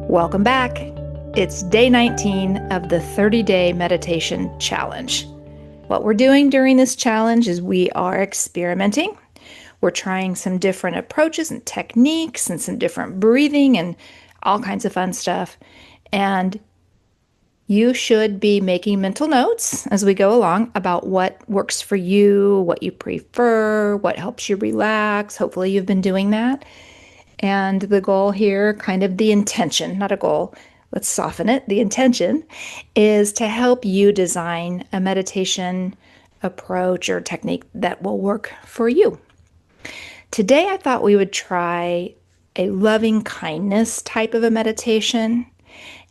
Welcome back. It's day 19 of the 30-day meditation challenge. What we're doing during this challenge is we are experimenting. We're trying some different approaches and techniques and some different breathing and all kinds of fun stuff. And you should be making mental notes as we go along about what works for you, what you prefer, what helps you relax. Hopefully you've been doing that. And the goal here, kind of the intention, not a goal, let's soften it. The intention is to help you design a meditation approach or technique that will work for you. Today, I thought we would try a loving kindness type of a meditation.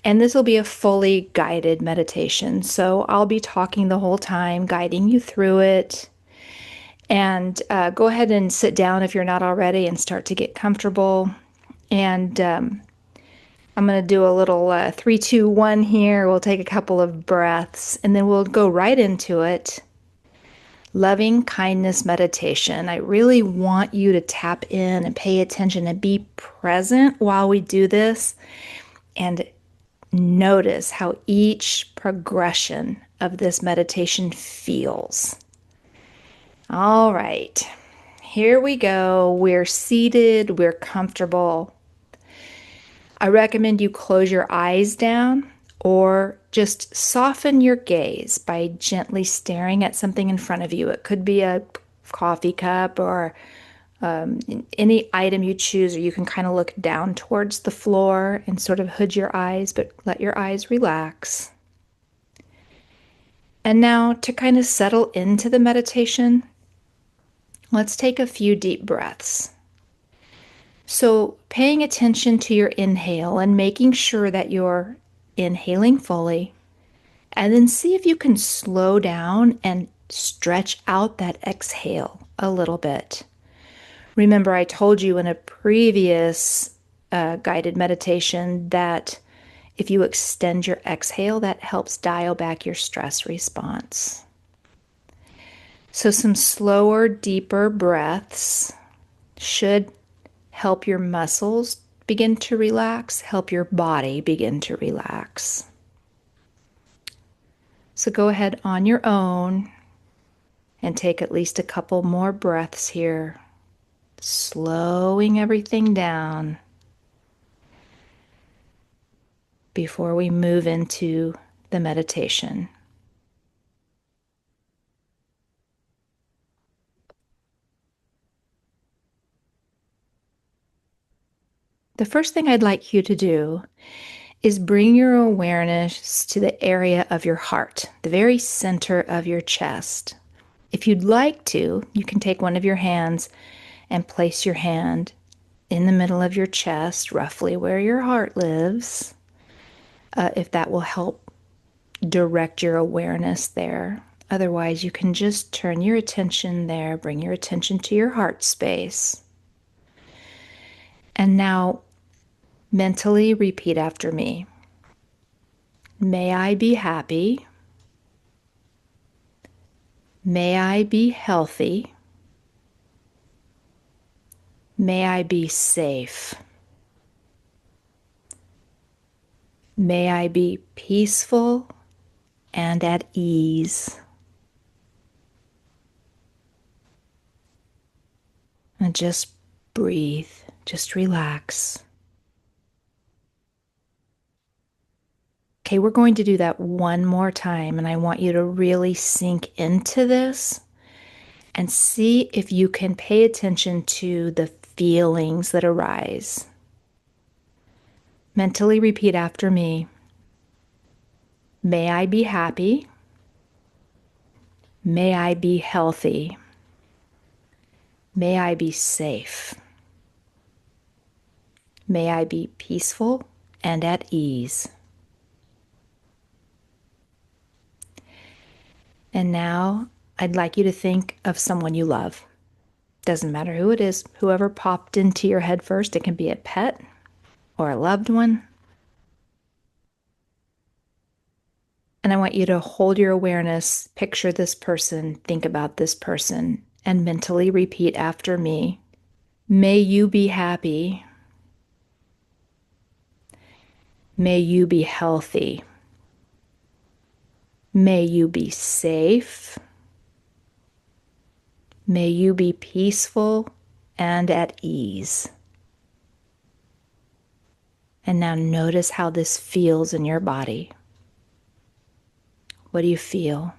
And this will be a fully guided meditation. So I'll be talking the whole time, guiding you through it. And go ahead and sit down if you're not already and start to get comfortable. And I'm going to do a little 3, 2, 1 here. We'll take a couple of breaths and then we'll go right into it. Loving kindness meditation. I really want you to tap in and pay attention and be present while we do this. And notice how each progression of this meditation feels. All right, here we go. We're seated, we're comfortable. I recommend you close your eyes down or just soften your gaze by gently staring at something in front of you. It could be a coffee cup or any item you choose, or you can kind of look down towards the floor and sort of hood your eyes, but let your eyes relax. And now to kind of settle into the meditation, let's take a few deep breaths. So paying attention to your inhale and making sure that you're inhaling fully, and then see if you can slow down and stretch out that exhale a little bit. Remember, I told you in a previous guided meditation that if you extend your exhale, that helps dial back your stress response. So some slower, deeper breaths should help your muscles begin to relax, help your body begin to relax. So go ahead on your own and take at least a couple more breaths here, slowing everything down before we move into the meditation. The first thing I'd like you to do is bring your awareness to the area of your heart, the very center of your chest. If you'd like to, you can take one of your hands and place your hand in the middle of your chest, roughly where your heart lives, if that will help direct your awareness there. Otherwise, you can just turn your attention there, bring your attention to your heart space. And now, mentally repeat after me. May I be happy. May I be healthy. May I be safe. May I be peaceful and at ease. And just breathe, just relax. Okay, we're going to do that one more time, and I want you to really sink into this and see if you can pay attention to the feelings that arise. Mentally repeat after me. May I be happy. May I be healthy. May I be safe. May I be peaceful and at ease. And now I'd like you to think of someone you love. Doesn't matter who it is, whoever popped into your head first. It can be a pet or a loved one. And I want you to hold your awareness, picture this person, think about this person, and mentally repeat after me. May you be happy. May you be healthy. May you be safe. May you be peaceful and at ease. And now notice how this feels in your body. What do you feel?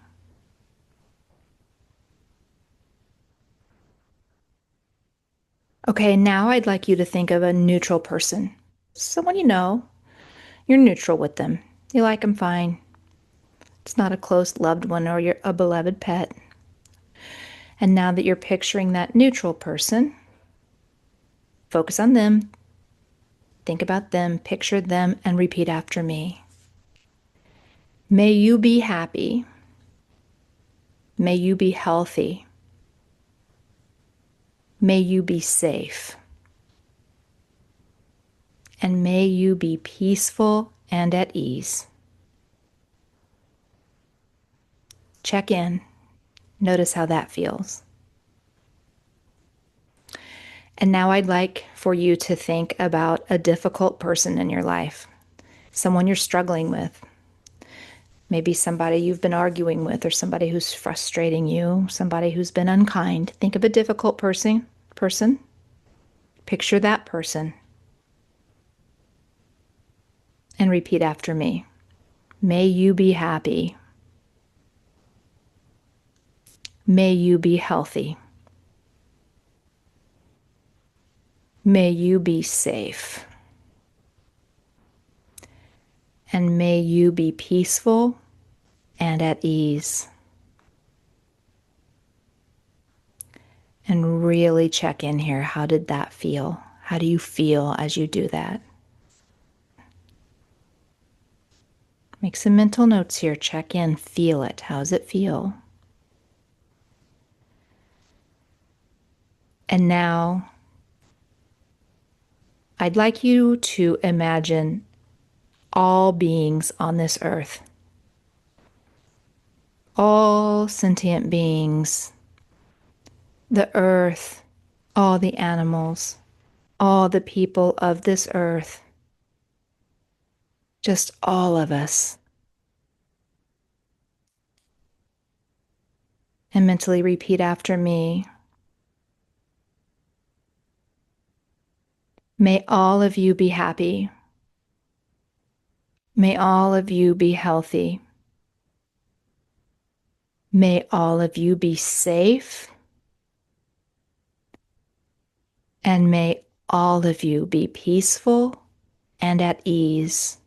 Okay, now I'd like you to think of a neutral person. Someone you know. You're neutral with them. You like them fine. It's not a close loved one or a beloved pet. And now that you're picturing that neutral person, focus on them. Think about them, picture them, and repeat after me. May you be happy. May you be healthy. May you be safe. And may you be peaceful and at ease. Check in. Notice how that feels. And now I'd like for you to think about a difficult person in your life, someone you're struggling with. Maybe somebody you've been arguing with, or somebody who's frustrating you, somebody who's been unkind. Think of a difficult person. Picture that person. And repeat after me. May you be happy. May you be healthy. May you be safe. And may you be peaceful and at ease. And really check in here. How did that feel? How do you feel as you do that? Make some mental notes here. Check in. Feel it. How does it feel? And now, I'd like you to imagine all beings on this earth, all sentient beings, the earth, all the animals, all the people of this earth, just all of us. And mentally repeat after me. May all of you be happy. May all of you be healthy. May all of you be safe. And may all of you be peaceful and at ease.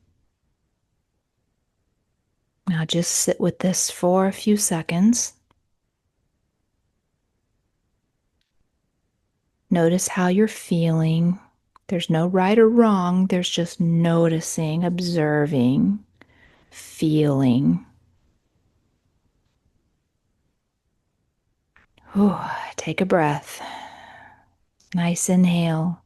Now just sit with this for a few seconds. Notice how you're feeling. There's no right or wrong. There's just noticing, observing, feeling. Whew, take a breath. Nice inhale.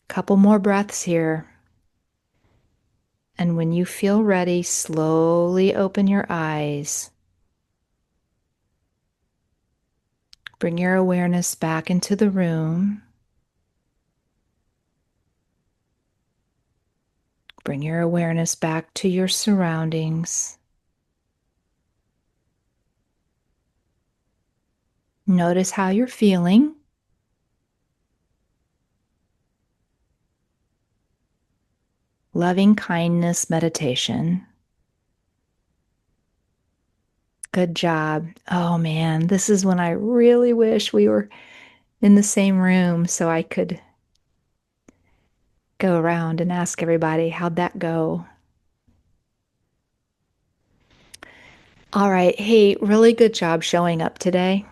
Couple more breaths here. And when you feel ready, slowly open your eyes. Bring your awareness back into the room. Bring your awareness back to your surroundings. Notice how you're feeling. Loving kindness meditation. Good job. Oh man, this is when I really wish we were in the same room so I could go around and ask everybody, how'd that go? All right. Hey, really good job showing up today.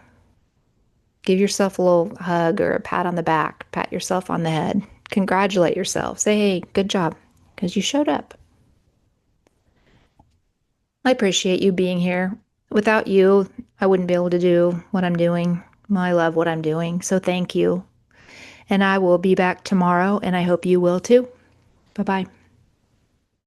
Give yourself a little hug or a pat on the back. Pat yourself on the head. Congratulate yourself. Say, hey, good job, because you showed up. I appreciate you being here. Without you, I wouldn't be able to do what I'm doing. I love what I'm doing, so thank you. And I will be back tomorrow, and I hope you will too. Bye-bye.